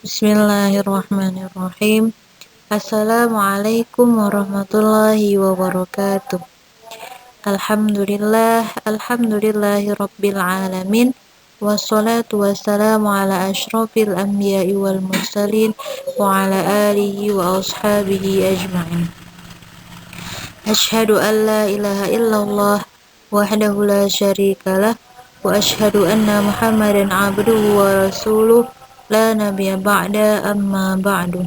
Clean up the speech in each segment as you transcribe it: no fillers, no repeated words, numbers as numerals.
Bismillahirrahmanirrahim. Assalamualaikum warahmatullahi wabarakatuh. Alhamdulillahi rabbil alamin. Wassalatu wassalamu ala asyrafil anbiya'i wal mursalin wa ala alihi wa ashabihi ajma'in. Asyhadu an la ilaha illallah wahdahu la syarikalah wa asyhadu anna Muhammadan abduhu wa rasuluh la nabiyya ba'da amma ba'du.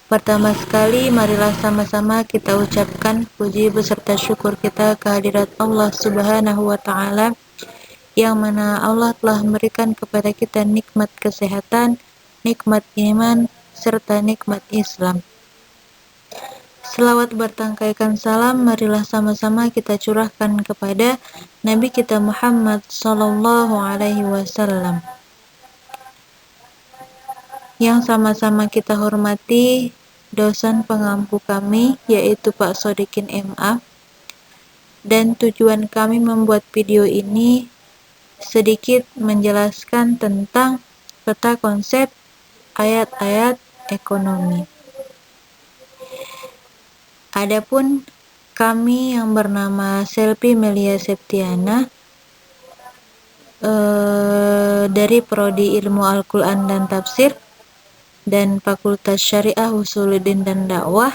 Pertama sekali, marilah sama-sama kita ucapkan puji beserta syukur kita kehadirat Allah Subhanahu wa Ta'ala, yang mana Allah telah memberikan kepada kita nikmat kesehatan, nikmat iman, serta nikmat Islam. Selawat bertangkaikan salam, marilah sama-sama kita curahkan kepada Nabi kita Muhammad Sallallahu Alaihi Wasallam, yang sama-sama kita hormati dosen pengampu kami, yaitu Pak Sodikin MA. Dan tujuan kami membuat video ini sedikit menjelaskan tentang peta konsep ayat-ayat ekonomi. Adapun kami yang bernama Selvi Melia Septiana dari Prodi Ilmu Al-Quran dan Tafsir dan Fakultas Syariah Usuluddin dan Dakwah,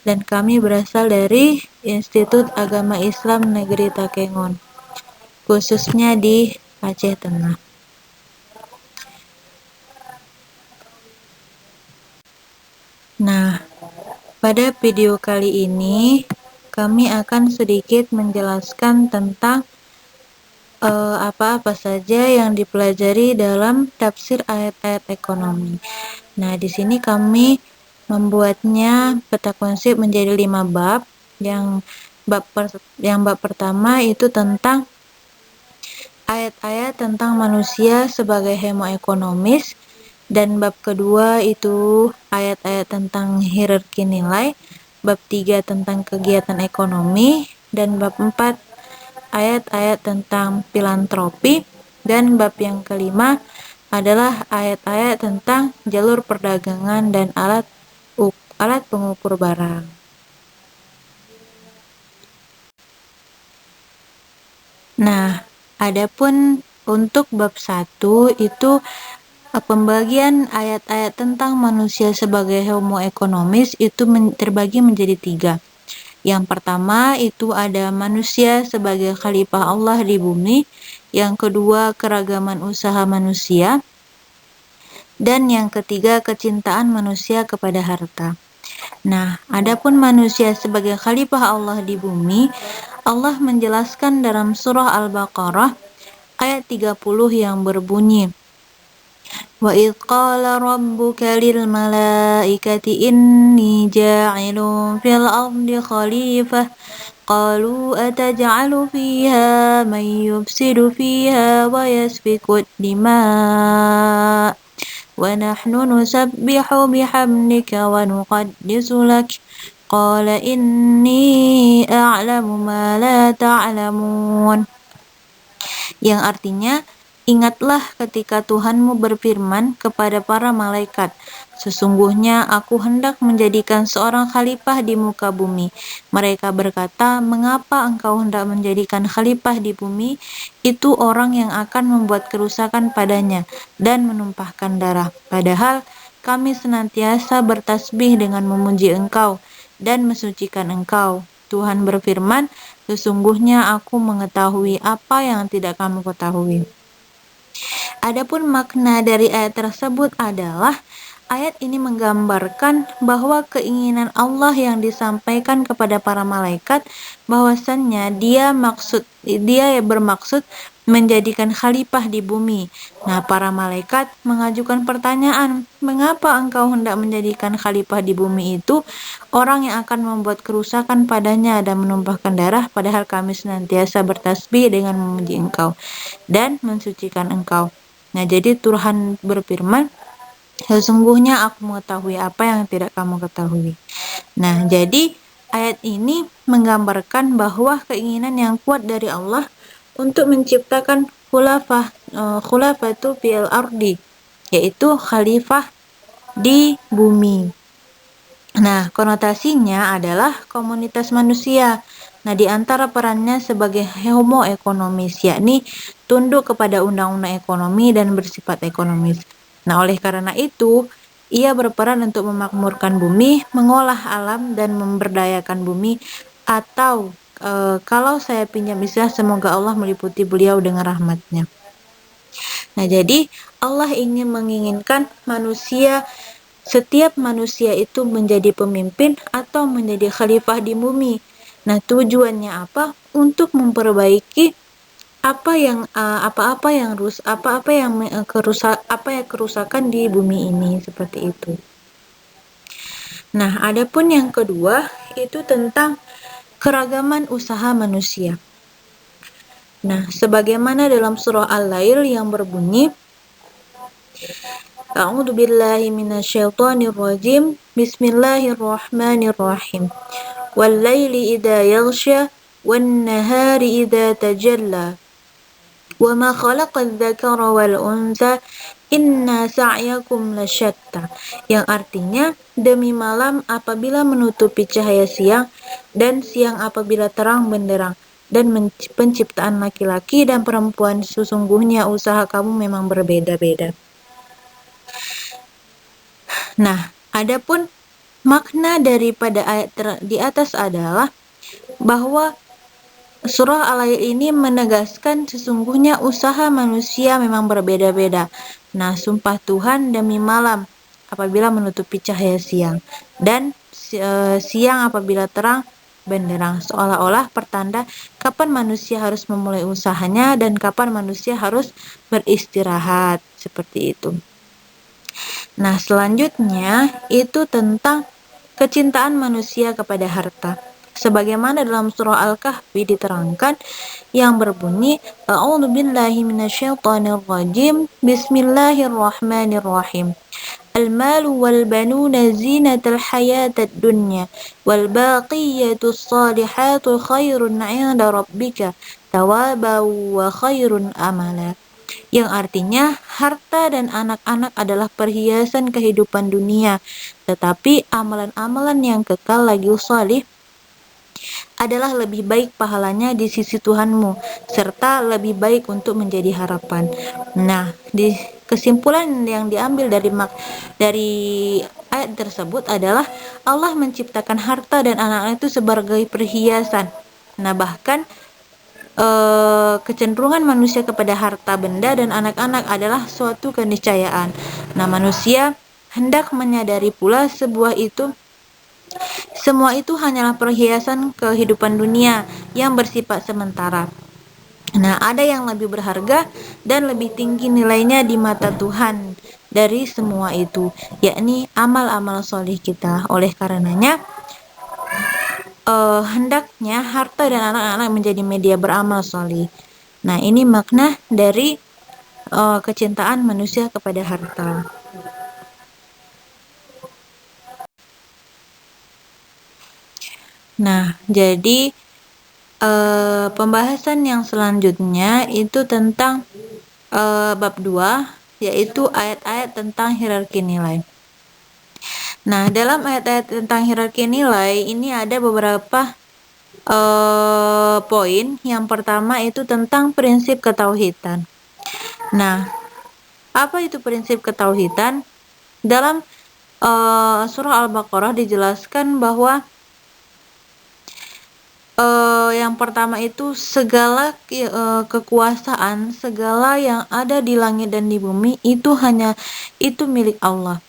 dan kami berasal dari Institut Agama Islam Negeri Takengon, khususnya di Aceh Tengah. Nah, pada video kali ini kami akan sedikit menjelaskan tentang apa-apa saja yang dipelajari dalam tafsir ayat-ayat ekonomi. Nah, di sini kami membuatnya peta konsep menjadi 5 bab. Yang bab pertama itu tentang ayat-ayat tentang manusia sebagai homo ekonomis, dan bab kedua itu ayat-ayat tentang hierarki nilai, bab 3 tentang kegiatan ekonomi, dan bab 4 ayat-ayat tentang filantropi, dan bab yang kelima adalah ayat-ayat tentang jalur perdagangan dan alat pengukur barang. Nah, adapun untuk bab 1 itu pembagian ayat-ayat tentang manusia sebagai homo ekonomis itu terbagi menjadi 3. Yang pertama itu ada manusia sebagai khalifah Allah di bumi, yang kedua keragaman usaha manusia, dan yang ketiga kecintaan manusia kepada harta. Nah, adapun manusia sebagai khalifah Allah di bumi, Allah menjelaskan dalam surah Al-Baqarah ayat 30 yang berbunyi, Wa idh qala rabbuka lil malaikati inni ja'ilun fil ardi khalifah qalu ataj'alu fiha man yufsidu fiha wa yasfiku dima' wa nahnu nusabbihu bihamdika wa nuqaddisu lak qala inni a'lamu ma la ta'lamun, yang artinya, ingatlah ketika Tuhanmu berfirman kepada para malaikat, sesungguhnya aku hendak menjadikan seorang khalifah di muka bumi. Mereka berkata, mengapa engkau hendak menjadikan khalifah di bumi? Itu orang yang akan membuat kerusakan padanya dan menumpahkan darah. Padahal kami senantiasa bertasbih dengan memuji engkau dan mensucikan engkau. Tuhan berfirman, sesungguhnya aku mengetahui apa yang tidak kamu ketahui. Adapun makna dari ayat tersebut adalah ayat ini menggambarkan bahwa keinginan Allah yang disampaikan kepada para malaikat bahwasannya dia bermaksud menjadikan khalifah di bumi. Nah, para malaikat mengajukan pertanyaan, mengapa engkau hendak menjadikan khalifah di bumi itu orang yang akan membuat kerusakan padanya dan menumpahkan darah, padahal kami senantiasa bertasbih dengan memuji engkau dan mensucikan engkau. Nah, jadi Tuhan berfirman, sesungguhnya aku mengetahui apa yang tidak kamu ketahui. Nah, jadi ayat ini menggambarkan bahwa keinginan yang kuat dari Allah untuk menciptakan khulafah itu fil ardi, yaitu khalifah di bumi. Nah, konotasinya adalah komunitas manusia. Nah, di antara perannya sebagai homo economist, yakni tunduk kepada undang-undang ekonomi dan bersifat ekonomis. Nah, oleh karena itu, ia berperan untuk memakmurkan bumi, mengolah alam, dan memberdayakan bumi. Atau, kalau saya pinjam istilah, semoga Allah meliputi beliau dengan rahmatnya. Nah, jadi Allah menginginkan setiap manusia itu menjadi pemimpin atau menjadi khalifah di bumi. Nah, tujuannya apa? Untuk memperbaiki kerusakan di bumi ini, seperti itu. Nah, adapun yang kedua itu tentang keragaman usaha manusia. Nah, sebagaimana dalam surah Al-Lail yang berbunyi, A'udzu billahi minasyaitonir rajim. Bismillahirrahmanirrahim. Wal-laili idza yaghsha wan-nahari idza tajalla. Wa ma khalaqadz dzakara wal untha inna sa'yakum lasyatta. Yang artinya, demi malam apabila menutupi cahaya siang dan siang apabila terang benderang, dan penciptaan laki-laki dan perempuan, sesungguhnya usaha kamu memang berbeda-beda. Nah, adapun makna daripada ayat di atas adalah bahwa surah Al-Lail ini menegaskan sesungguhnya usaha manusia memang berbeda-beda. Nah, sumpah Tuhan demi malam apabila menutupi cahaya siang, dan siang apabila terang benderang, seolah-olah pertanda kapan manusia harus memulai usahanya dan kapan manusia harus beristirahat, seperti itu. Nah, selanjutnya itu tentang kecintaan manusia kepada harta. Sebagaimana dalam surah Al-Kahfi diterangkan yang berbunyi, A'udzu billahi minasyaitonir rajim. Bismillahirrahmanirrahim. Al-malu wal banuna zinatul hayatad dunya wal baqiyatus salihatu khairun 'inda rabbika thawaban wa khairun amala. Yang artinya, harta dan anak-anak adalah perhiasan kehidupan dunia, tetapi amalan-amalan yang kekal lagi salih adalah lebih baik pahalanya di sisi Tuhanmu, serta lebih baik untuk menjadi harapan. Nah, di kesimpulan yang diambil dari ayat tersebut adalah Allah menciptakan harta dan anak-anak itu sebagai perhiasan. Nah, bahkan kecenderungan manusia kepada harta benda dan anak-anak adalah suatu keniscayaan. Nah, manusia hendak menyadari pula semua itu hanyalah perhiasan kehidupan dunia yang bersifat sementara. Nah, ada yang lebih berharga dan lebih tinggi nilainya di mata Tuhan dari semua itu, yakni amal-amal soleh kita. Oleh karenanya, hendaknya harta dan anak-anak menjadi media beramal soleh. Nah, ini makna dari kecintaan manusia kepada harta. Nah, jadi pembahasan yang selanjutnya itu tentang bab 2, yaitu ayat-ayat tentang hierarki nilai. Nah, dalam ayat-ayat tentang hierarki nilai ini ada beberapa poin. Yang pertama itu tentang prinsip ketauhidan. Nah, apa itu prinsip ketauhidan? Dalam surah Al-Baqarah dijelaskan bahwa yang pertama itu segala kekuasaan, segala yang ada di langit dan di bumi itu milik Allah,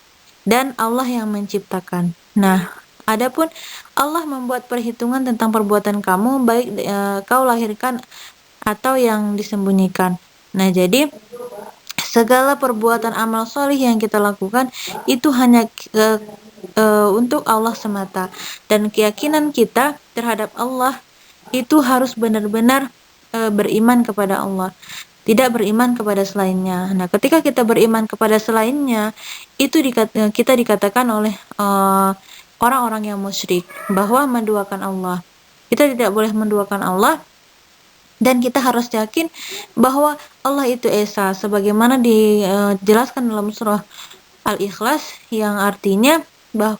dan Allah yang menciptakan. Nah, adapun Allah membuat perhitungan tentang perbuatan kamu, baik kau lahirkan atau yang disembunyikan. Nah, jadi segala perbuatan amal soleh yang kita lakukan itu hanya untuk Allah semata, dan keyakinan kita terhadap Allah itu harus benar-benar beriman kepada Allah, tidak beriman kepada selainnya. Nah, ketika kita beriman kepada selainnya, itu kita dikatakan oleh orang-orang yang musyrik bahwa menduakan Allah. Kita tidak boleh menduakan Allah Dan kita harus yakin bahwa Allah itu esa, sebagaimana dijelaskan dalam surah Al-Ikhlas, yang artinya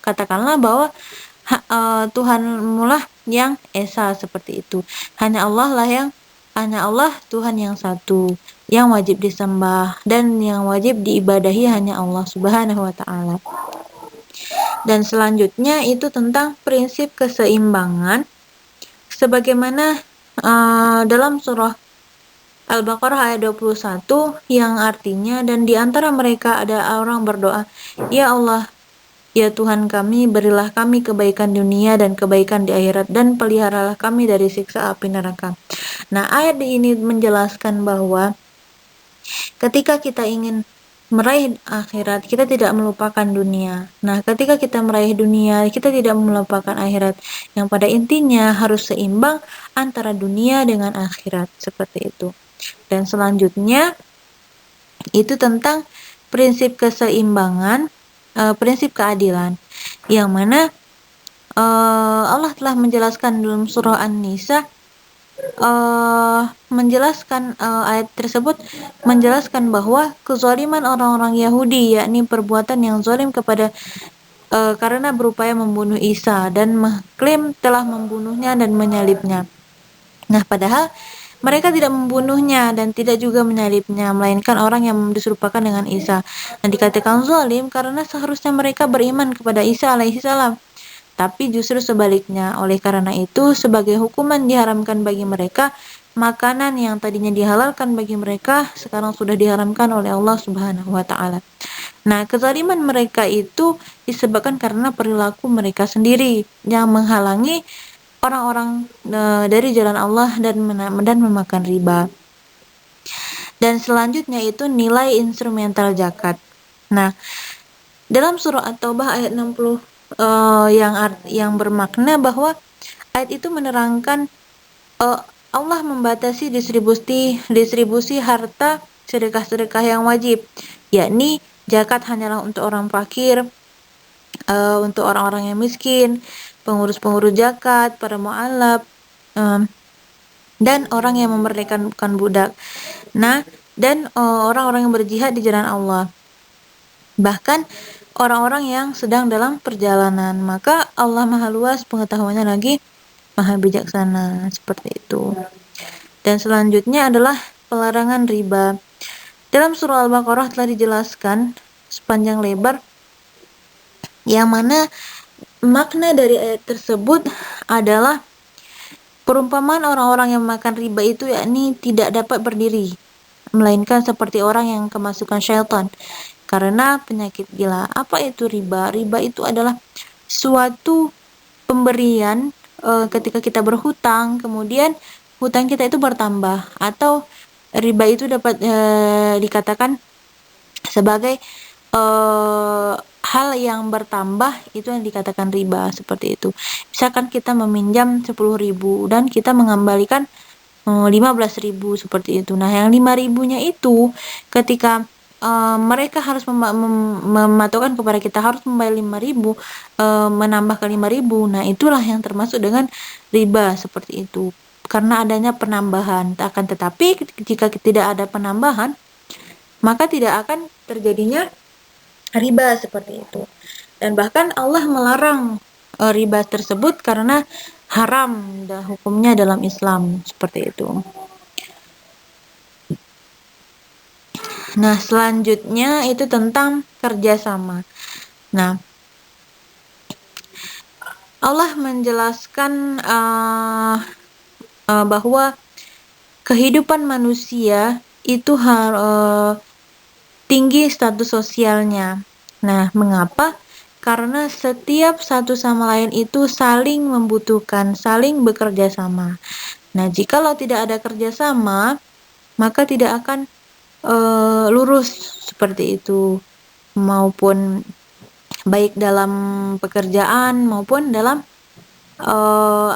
katakanlah bahwa Tuhanmu lah yang esa, seperti itu. Hanya Allah Tuhan yang satu, yang wajib disembah dan yang wajib diibadahi hanya Allah Subhanahu wa taala. Dan selanjutnya itu tentang prinsip keseimbangan, sebagaimana dalam surah Al-Baqarah ayat 21, yang artinya, dan di antara mereka ada orang berdoa, "Ya Allah, ya Tuhan kami, berilah kami kebaikan dunia dan kebaikan di akhirat, dan peliharalah kami dari siksa api neraka." Nah, ayat ini menjelaskan bahwa ketika kita ingin meraih akhirat, kita tidak melupakan dunia. Nah, ketika kita meraih dunia, kita tidak melupakan akhirat. Yang pada intinya harus seimbang antara dunia dengan akhirat, seperti itu. Dan selanjutnya itu tentang prinsip keseimbangan, prinsip keadilan, yang mana Allah telah menjelaskan dalam surah An-Nisa, menjelaskan ayat tersebut menjelaskan bahwa kezaliman orang-orang Yahudi, yakni perbuatan yang zalim kepada karena berupaya membunuh Isa dan mengklaim telah membunuhnya dan menyalibnya. Nah, padahal mereka tidak membunuhnya dan tidak juga menyalibnya, melainkan orang yang diserupakan dengan Isa. Dan dikatakan zalim karena seharusnya mereka beriman kepada Isa alaihi salam. Tapi justru sebaliknya, oleh karena itu sebagai hukuman diharamkan bagi mereka makanan yang tadinya dihalalkan bagi mereka, sekarang sudah diharamkan oleh Allah Subhanahu wa taala. Nah, kezaliman mereka itu disebabkan karena perilaku mereka sendiri yang menghalangi orang-orang dari jalan Allah dan memakan riba. Dan selanjutnya itu nilai instrumental zakat. Nah, dalam surah At-Taubah ayat 60 yang bermakna bahwa ayat itu menerangkan Allah membatasi distribusi harta sedekah-sedekah yang wajib, yakni zakat hanyalah untuk orang fakir, untuk orang-orang yang miskin, pengurus-pengurus zakat, para mu'alaf, dan orang yang memerdekakan budak. Nah, dan orang-orang yang berjihad di jalan Allah. Bahkan orang-orang yang sedang dalam perjalanan. Maka Allah Maha Luas pengetahuannya lagi Maha Bijaksana, seperti itu. Dan selanjutnya adalah pelarangan riba. Dalam surah Al-Baqarah telah dijelaskan sepanjang lebar, yang mana makna dari ayat tersebut adalah perumpamaan orang-orang yang makan riba itu, yakni tidak dapat berdiri, melainkan seperti orang yang kemasukan syaitan karena penyakit gila. Apa itu riba? Riba itu adalah suatu pemberian ketika kita berhutang, kemudian hutang kita itu bertambah, atau riba itu dapat dikatakan sebagai hal yang bertambah, itu yang dikatakan riba, seperti itu. Misalkan kita meminjam 10.000 dan kita mengembalikan 15.000, seperti itu. Nah, yang 5.000-nya itu ketika mereka harus mematokkan kepada kita harus membayar 5.000, menambahkan 5.000. Nah, itulah yang termasuk dengan riba, seperti itu. Karena adanya penambahan. Akan tetapi jika tidak ada penambahan, maka tidak akan terjadinya riba, seperti itu. Dan bahkan Allah melarang riba tersebut karena haram dan hukumnya dalam Islam, seperti itu. Nah, selanjutnya itu tentang kerjasama. Nah, Allah menjelaskan bahwa kehidupan manusia itu tinggi status sosialnya. Nah, mengapa? Karena setiap satu sama lain itu saling membutuhkan, saling bekerja sama. Nah, jikalau tidak ada kerjasama, maka tidak akan lurus, seperti itu, maupun baik dalam pekerjaan maupun dalam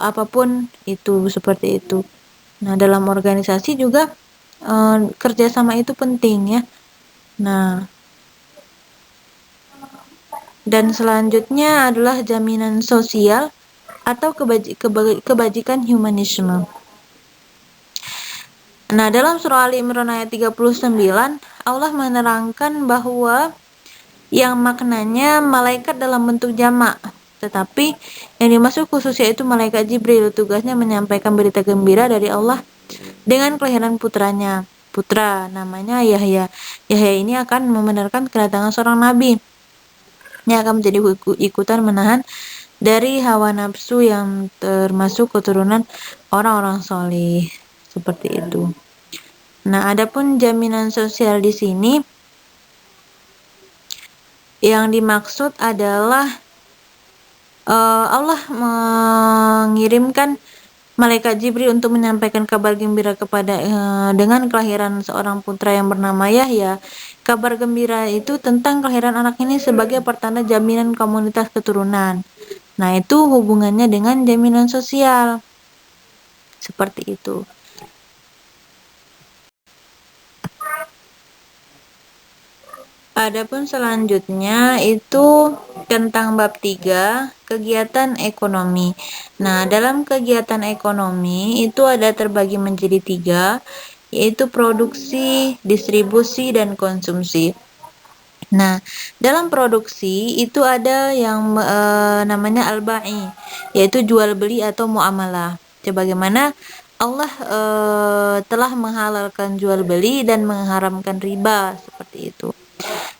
apapun itu, seperti itu. Nah, dalam organisasi juga kerjasama itu penting, ya. Nah, dan selanjutnya adalah jaminan sosial atau kebajikan humanisme. Nah, dalam surah Ali Imran ayat 39, Allah menerangkan bahwa yang maknanya malaikat dalam bentuk jamak, tetapi yang dimaksud khusus yaitu malaikat Jibril. Tugasnya menyampaikan berita gembira dari Allah dengan kelahiran putra namanya Yahya. Yahya ini akan membenarkan kedatangan seorang nabi yang akan menjadi ikutan menahan dari hawa nafsu yang termasuk keturunan orang-orang soleh. Seperti itu. Nah, adapun jaminan sosial di sini yang dimaksud adalah Allah mengirimkan malaikat Jibril untuk menyampaikan kabar gembira kepada dengan kelahiran seorang putra yang bernama Yahya. Kabar gembira itu tentang kelahiran anak ini sebagai pertanda jaminan komunitas keturunan. Nah, itu hubungannya dengan jaminan sosial. Seperti itu. Adapun selanjutnya itu tentang bab 3, kegiatan ekonomi. Nah, dalam kegiatan ekonomi itu ada terbagi menjadi 3, yaitu produksi, distribusi, dan konsumsi. Nah, dalam produksi itu ada yang namanya al-ba'i, yaitu jual beli atau muamalah. Sebagaimana Allah telah menghalalkan jual beli dan mengharamkan riba, seperti itu.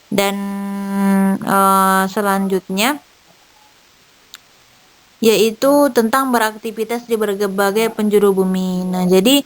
Dan selanjutnya yaitu tentang beraktivitas di berbagai penjuru bumi. Nah, jadi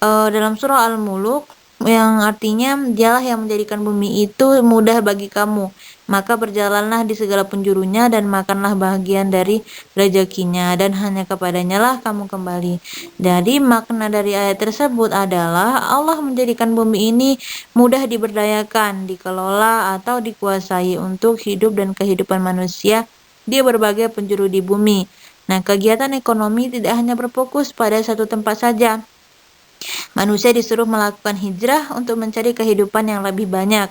dalam surah Al-Muluk yang artinya dialah yang menjadikan bumi itu mudah bagi kamu, maka berjalanlah di segala penjurunya dan makanlah bagian dari rezekinya dan hanya kepadanya lah kamu kembali. Jadi makna dari ayat tersebut adalah Allah menjadikan bumi ini mudah diberdayakan, dikelola atau dikuasai untuk hidup dan kehidupan manusia di berbagai penjuru di bumi. Nah, kegiatan ekonomi tidak hanya berfokus pada satu tempat saja. Manusia disuruh melakukan hijrah untuk mencari kehidupan yang lebih banyak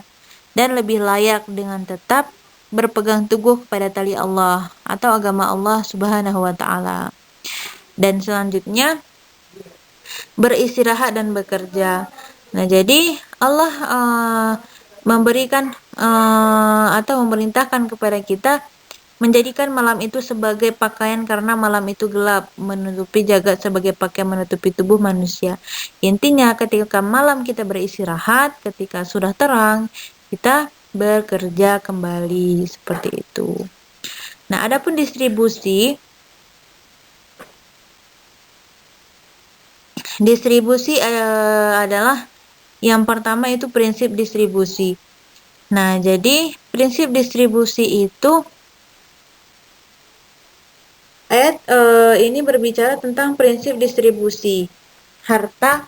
dan lebih layak dengan tetap berpegang teguh kepada tali Allah atau agama Allah Subhanahu wa taala. Dan selanjutnya beristirahat dan bekerja. Nah, jadi Allah memberikan atau memerintahkan kepada kita menjadikan malam itu sebagai pakaian karena malam itu gelap, menutupi jagat sebagai pakaian menutupi tubuh manusia. Intinya ketika malam kita beristirahat, ketika sudah terang, kita bekerja kembali, seperti itu. Nah, adapun distribusi adalah yang pertama itu prinsip distribusi. Nah, jadi prinsip distribusi itu ayat ini berbicara tentang prinsip distribusi harta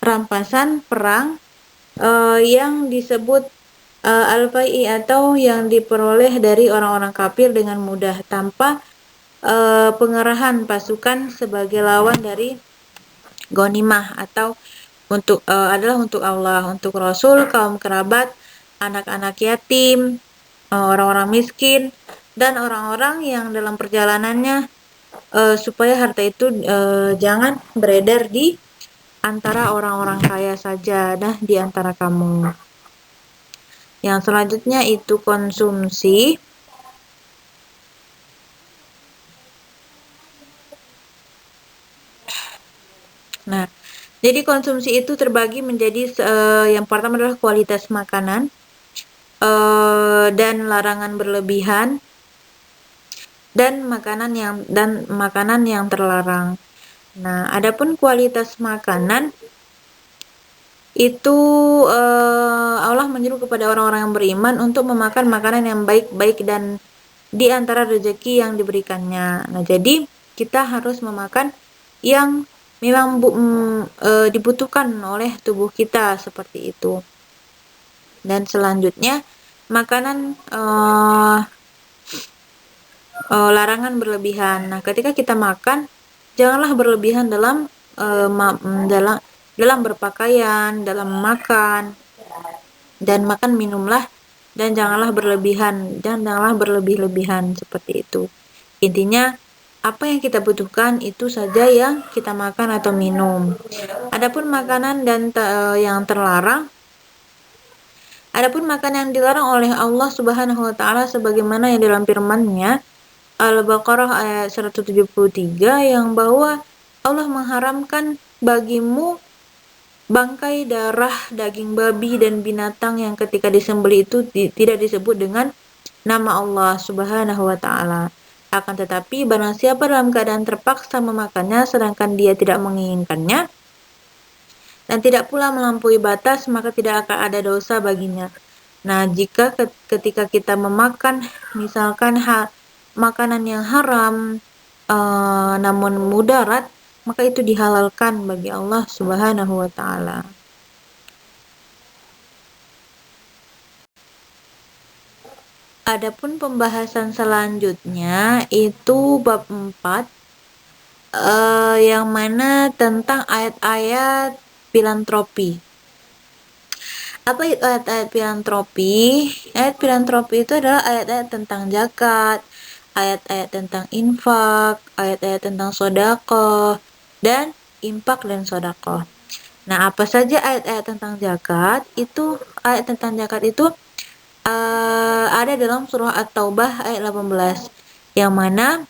rampasan perang yang disebut al-fai'i atau yang diperoleh dari orang-orang kafir dengan mudah tanpa pengerahan pasukan sebagai lawan dari ghanimah atau adalah untuk Allah, untuk Rasul, kaum kerabat, anak-anak yatim, orang-orang miskin, dan orang-orang yang dalam perjalanannya supaya harta itu jangan beredar di antara orang-orang kaya saja, di antara kamu. Yang selanjutnya itu konsumsi. Nah, jadi konsumsi itu terbagi menjadi yang pertama adalah kualitas makanan dan larangan berlebihan dan makanan yang terlarang. Nah, adapun kualitas makanan itu Allah menyuruh kepada orang-orang yang beriman untuk memakan makanan yang baik-baik dan di antara rezeki yang diberikannya. Nah, jadi kita harus memakan yang memang dibutuhkan oleh tubuh kita, seperti itu. Dan selanjutnya makanan larangan berlebihan. Nah, ketika kita makan janganlah berlebihan dalam berpakaian, dalam makan, dan makan minumlah dan janganlah berlebihan dan janganlah berlebih-lebihan, seperti itu. Intinya apa yang kita butuhkan itu saja yang kita makan atau minum. Adapun makanan yang terlarang, adapun makanan yang dilarang oleh Allah Subhanahu wa taala sebagaimana yang dalam firman-Nya Al-Baqarah ayat 173 yang bahwa Allah mengharamkan bagimu bangkai, darah, daging babi dan binatang yang ketika disembelih itu tidak disebut dengan nama Allah Subhanahu wa taala. Akan tetapi barang siapa dalam keadaan terpaksa memakannya sedangkan dia tidak menginginkannya dan tidak pula melampaui batas, maka tidak akan ada dosa baginya. Nah, jika ketika kita memakan misalkan makanan yang haram namun mudarat, maka itu dihalalkan bagi Allah Subhanahu wa taala. Adapun pembahasan selanjutnya itu bab 4 yang mana tentang ayat-ayat filantropi. Apa itu ayat-ayat filantropi? Ayat filantropi itu adalah ayat-ayat tentang zakat, ayat-ayat tentang infak, ayat-ayat tentang sedekah, dan infak dan sedekah. Nah, apa saja ayat-ayat tentang zakat? Ayat tentang zakat itu ada dalam surah At-Taubah ayat 18 yang mana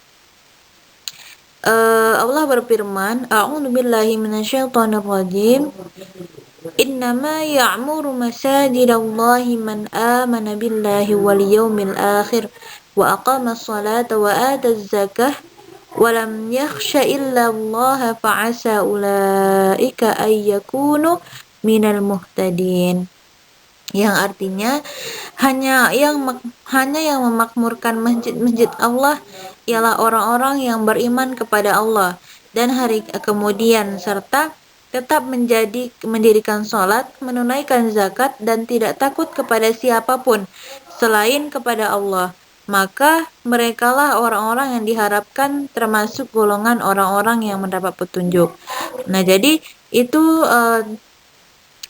Allah berfirman, A'udzubillahi minasyaitonirrajim. Innama ya'muru masajidallahi man amana billahi wal yawmil akhir wa aqamas salata wa ataz zakah wa lam yakhsha illa Allah fa'asa ulaika ay yakunu minal muhtadin. Yang artinya hanya yang memakmurkan masjid-masjid Allah ialah orang-orang yang beriman kepada Allah dan hari kemudian serta tetap mendirikan sholat, menunaikan zakat dan tidak takut kepada siapapun selain kepada Allah. Maka merekalah orang-orang yang diharapkan termasuk golongan orang-orang yang mendapat petunjuk. Nah, jadi itu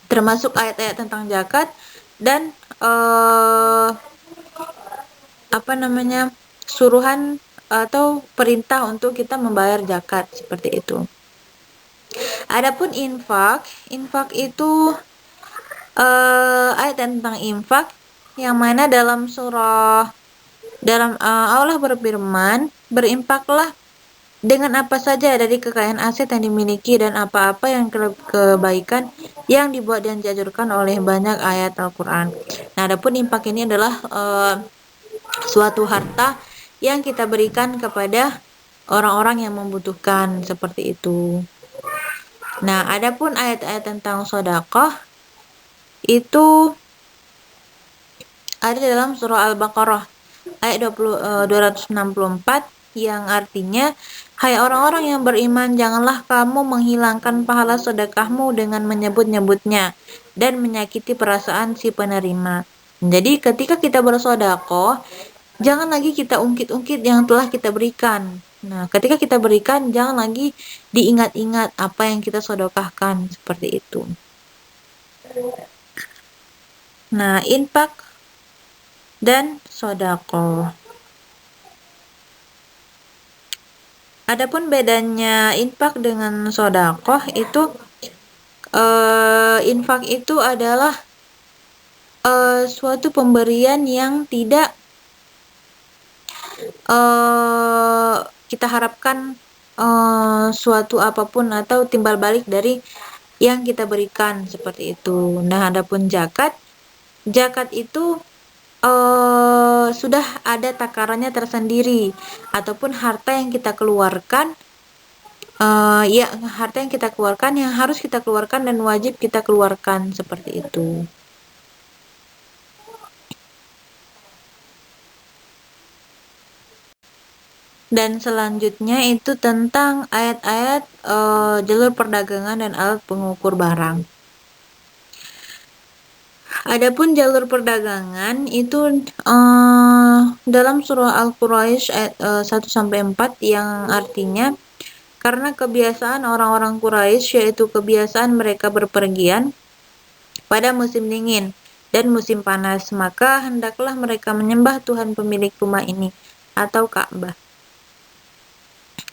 termasuk ayat-ayat tentang zakat dan suruhan atau perintah untuk kita membayar zakat seperti itu. Adapun infak itu ayat tentang infak yang mana dalam Allah berfirman, berinfaklah dengan apa saja dari kekayaan aset yang dimiliki dan apa-apa yang kebaikan yang dibuat dan dianjurkan oleh banyak ayat Al-Quran. Nah, adapun infak ini adalah suatu harta yang kita berikan kepada orang-orang yang membutuhkan seperti itu. Nah, adapun ayat-ayat tentang sedekah itu ada dalam surah Al-Baqarah ayat 264 yang artinya, hai orang-orang yang beriman, janganlah kamu menghilangkan pahala sedekahmu dengan menyebut-nyebutnya dan menyakiti perasaan si penerima. Jadi ketika kita bersedekah, jangan lagi kita ungkit-ungkit yang telah kita berikan. Nah, ketika kita berikan, jangan lagi diingat-ingat apa yang kita sedekahkan, seperti itu. Nah, infak dan sedekah. Adapun bedanya infak dengan sedekah itu infak itu adalah suatu pemberian yang tidak kita harapkan suatu apapun atau timbal balik dari yang kita berikan seperti itu. Nah, adapun zakat itu sudah ada takarannya tersendiri ataupun harta yang kita keluarkan harta yang kita keluarkan yang harus kita keluarkan dan wajib kita keluarkan seperti itu. Dan selanjutnya itu tentang ayat-ayat jalur perdagangan dan alat pengukur barang. Adapun jalur perdagangan itu dalam surah Al-Quraisy ayat 1-4 yang artinya karena kebiasaan orang-orang Quraisy yaitu kebiasaan mereka berpergian pada musim dingin dan musim panas, maka hendaklah mereka menyembah Tuhan pemilik rumah ini atau Ka'bah.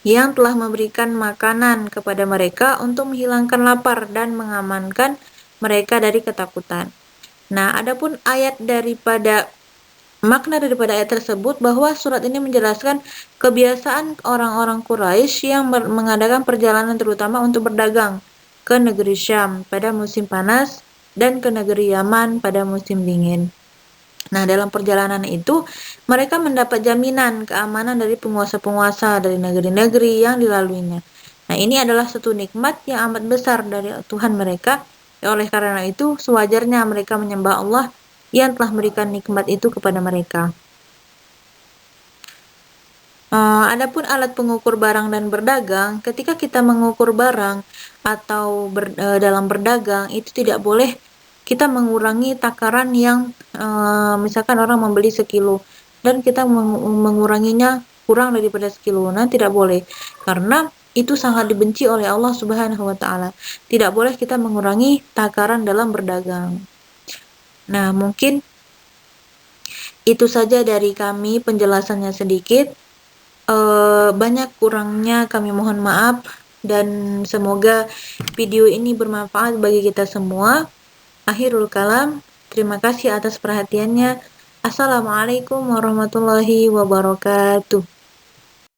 yang telah memberikan makanan kepada mereka untuk menghilangkan lapar dan mengamankan mereka dari ketakutan. Nah, adapun makna daripada ayat tersebut bahwa surat ini menjelaskan kebiasaan orang-orang Quraisy yang mengadakan perjalanan terutama untuk berdagang ke negeri Syam pada musim panas dan ke negeri Yaman pada musim dingin. Nah, dalam perjalanan itu, mereka mendapat jaminan keamanan dari penguasa-penguasa dari negeri-negeri yang dilaluinya. Nah, ini adalah satu nikmat yang amat besar dari Tuhan mereka. Oleh karena itu, sewajarnya mereka menyembah Allah yang telah memberikan nikmat itu kepada mereka. Adapun alat pengukur barang dan berdagang, ketika kita mengukur barang atau dalam berdagang, itu tidak boleh kita mengurangi takaran yang misalkan orang membeli sekilo dan kita menguranginya kurang daripada sekilo. Nah, tidak boleh, karena itu sangat dibenci oleh Allah Subhanahu wa taala. Tidak boleh kita mengurangi takaran dalam berdagang. Nah, mungkin itu saja dari kami, penjelasannya sedikit. Banyak kurangnya kami mohon maaf, dan semoga video ini bermanfaat bagi kita semua. Akhirul kalam, terima kasih atas perhatiannya. Assalamualaikum warahmatullahi wabarakatuh.